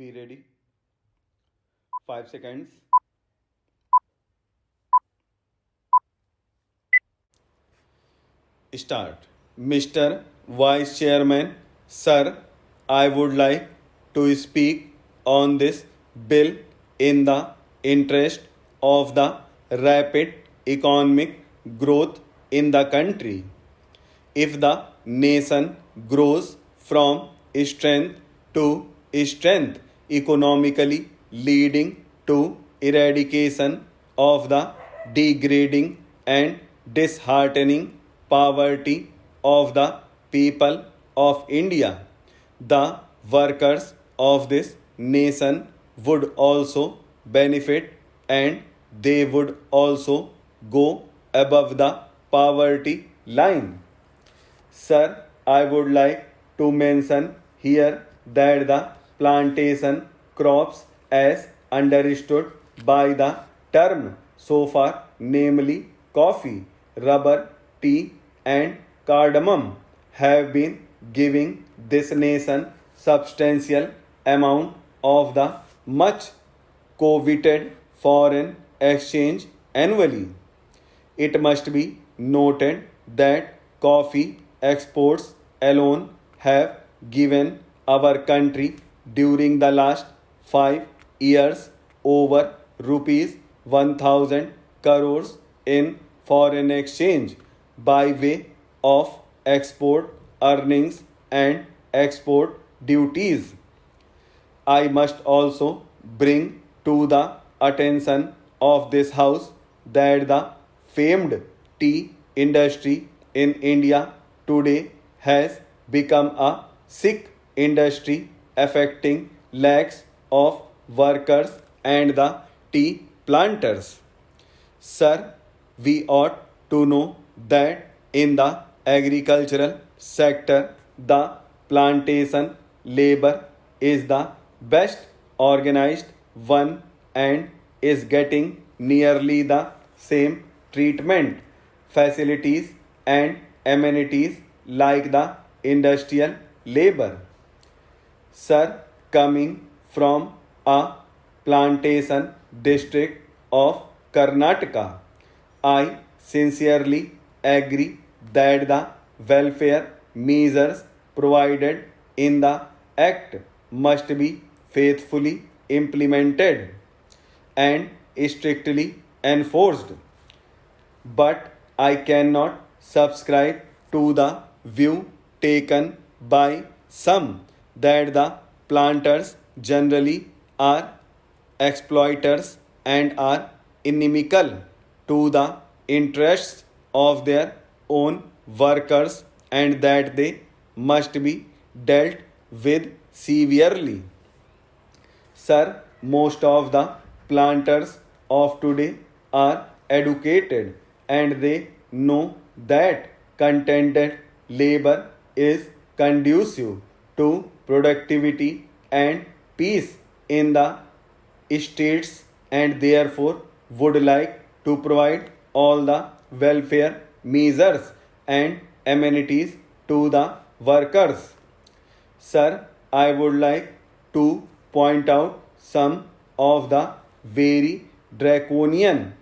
Be ready. 5 seconds. Start. Mr. Vice Chairman, Sir, I would like to speak on this bill in the interest of the rapid economic growth in the country. If the nation grows from strength to strength economically, leading to eradication of the degrading and disheartening poverty of the people of India, the workers of this nation would also benefit, and they would also go above the poverty line. Sir, I would like to mention here that the plantation crops, as understood by the term so far, namely coffee, rubber, tea, and cardamom, have been giving this nation substantial amount of the much coveted foreign exchange annually. It must be noted that coffee exports alone have given our country during the last 5 years over rupees 1000 crores in foreign exchange by way of export earnings and export duties. I must also bring to the attention of this House that the famed tea industry in India today has become a sick industry affecting lakhs of workers and the tea planters. Sir, we ought to know that in the agricultural sector, the plantation labor is the best organized one and is getting nearly the same treatment, facilities, and amenities like the industrial labor. Sir, coming from a plantation district of Karnataka, I sincerely agree that the welfare measures provided in the Act must be faithfully implemented and strictly enforced. But I cannot subscribe to the view taken by some that the planters generally are exploiters and are inimical to the interests of their own workers and that they must be dealt with severely. Sir, most of the planters of today are educated and they know that contented labor is conducive to productivity and peace in the states and therefore would like to provide all the welfare measures and amenities to the workers. Sir, I would like to point out some of the very draconian,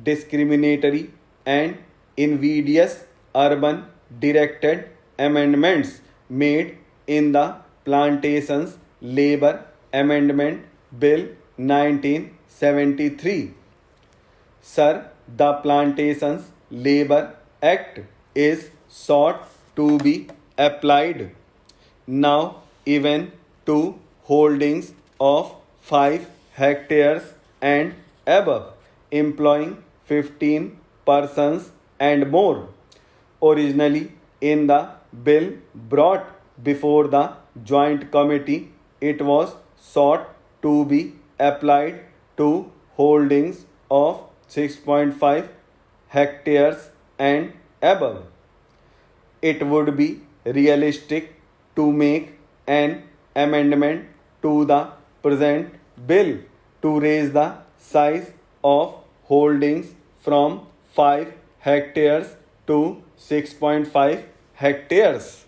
discriminatory, and invidious urban directed amendments made in the Plantations Labor Amendment Bill 1973. Sir, the Plantations Labor Act is sought to be applied now even to holdings of 5 hectares and above, employing 15 persons and more. Originally, in the bill brought before the Joint Committee, it was sought to be applied to holdings of 6.5 hectares and above. It would be realistic to make an amendment to the present bill to raise the size of holdings from 5 hectares to 6.5 hectares.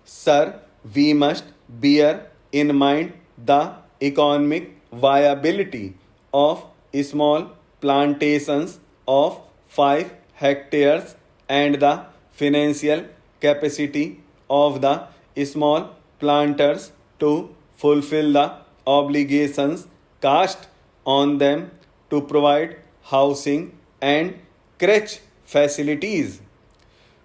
Sir, we must bear in mind the economic viability of small plantations of 5 hectares and the financial capacity of the small planters to fulfill the obligations cast on them to provide housing and crèche facilities.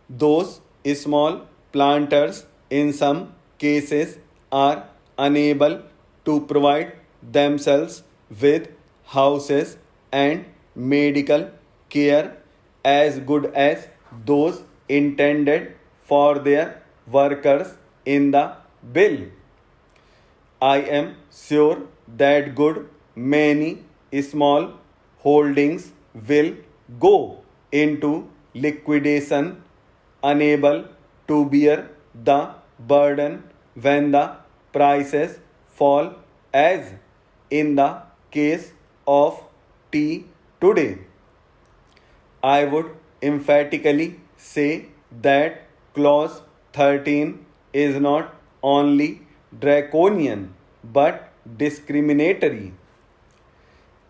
Those small planters in some cases are unable to provide themselves with houses and medical care as good as those intended for their workers in the bill. I am sure that good many small holdings will go into liquidation, unable to bear the burden when the prices fall, as in the case of tea today. I would emphatically say that clause 13 is not only draconian but discriminatory,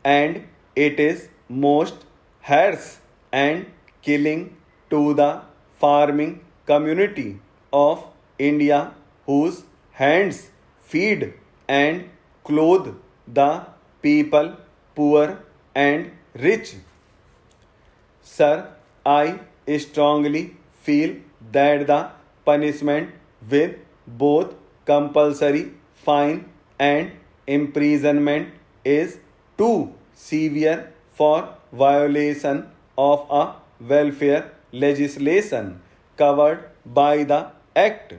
and it is most harsh and killing to the farming community of India, whose hands feed and clothe the people, poor and rich. Sir, I strongly feel that the punishment with both compulsory fine and imprisonment is too severe for violation of a welfare legislation covered by the Act.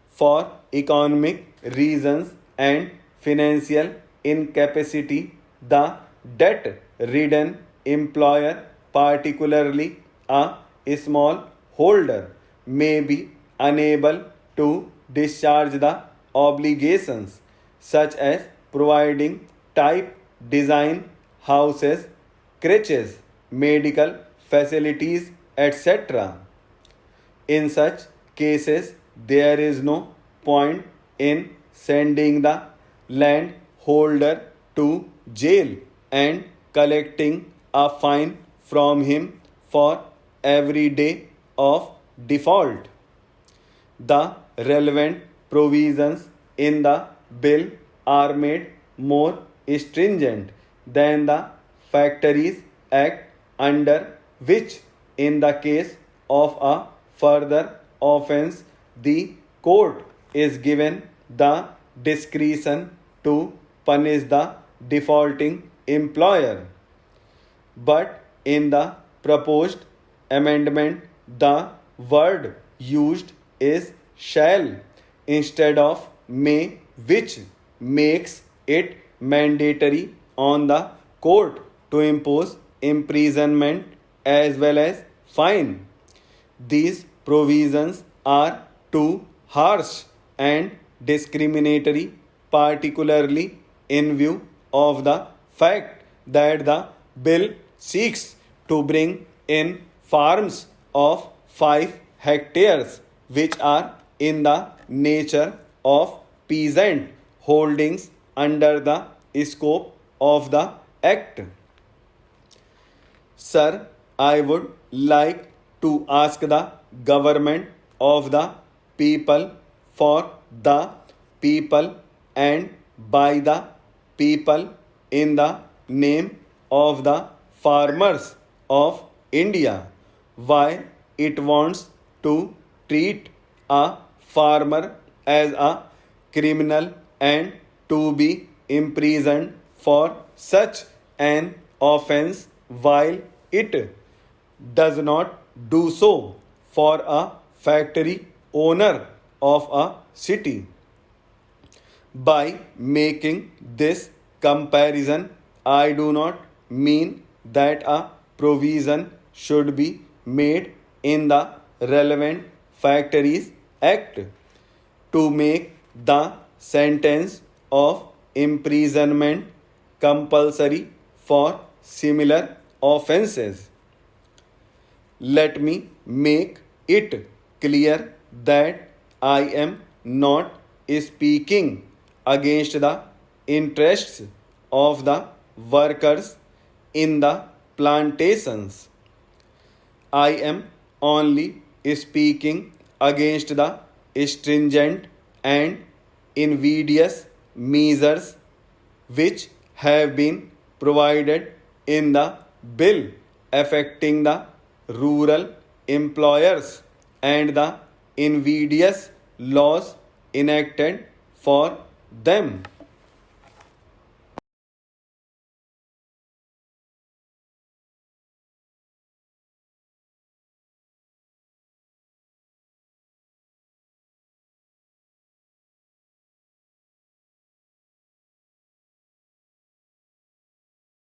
For economic reasons and financial incapacity, the debt ridden employer, particularly a small holder, may be unable to discharge the obligations, such as providing type design houses, crèches, medical facilities, etc. In such cases, there is no point in sending the landholder to jail and collecting a fine from him for every day of default. The relevant provisions in the bill are made more stringent than the Factories Act, under which, in the case of a further offence, the court is given the discretion to punish the defaulting employer. But in the proposed amendment, the word used is shall instead of may, which makes it mandatory on the court to impose imprisonment as well as fine. These provisions are too harsh and discriminatory, particularly in view of the fact that the bill seeks to bring in farms of 5 hectares, which are in the nature of peasant holdings under the scope of the Act. Sir, I would like to ask the government of the people, for the people, and by the people, in the name of the farmers of India, why it wants to treat a farmer as a criminal and to be imprisoned for such an offence, while it does not do so for a factory owner of a city. By making this comparison, I do not mean that a provision should be made in the relevant Factories Act to make the sentence of imprisonment compulsory for similar offences. Let me make it clear that I am not speaking against the interests of the workers in the plantations. I am only speaking against the stringent and invidious measures which have been provided in the bill affecting the rural employers and the invidious laws enacted for them.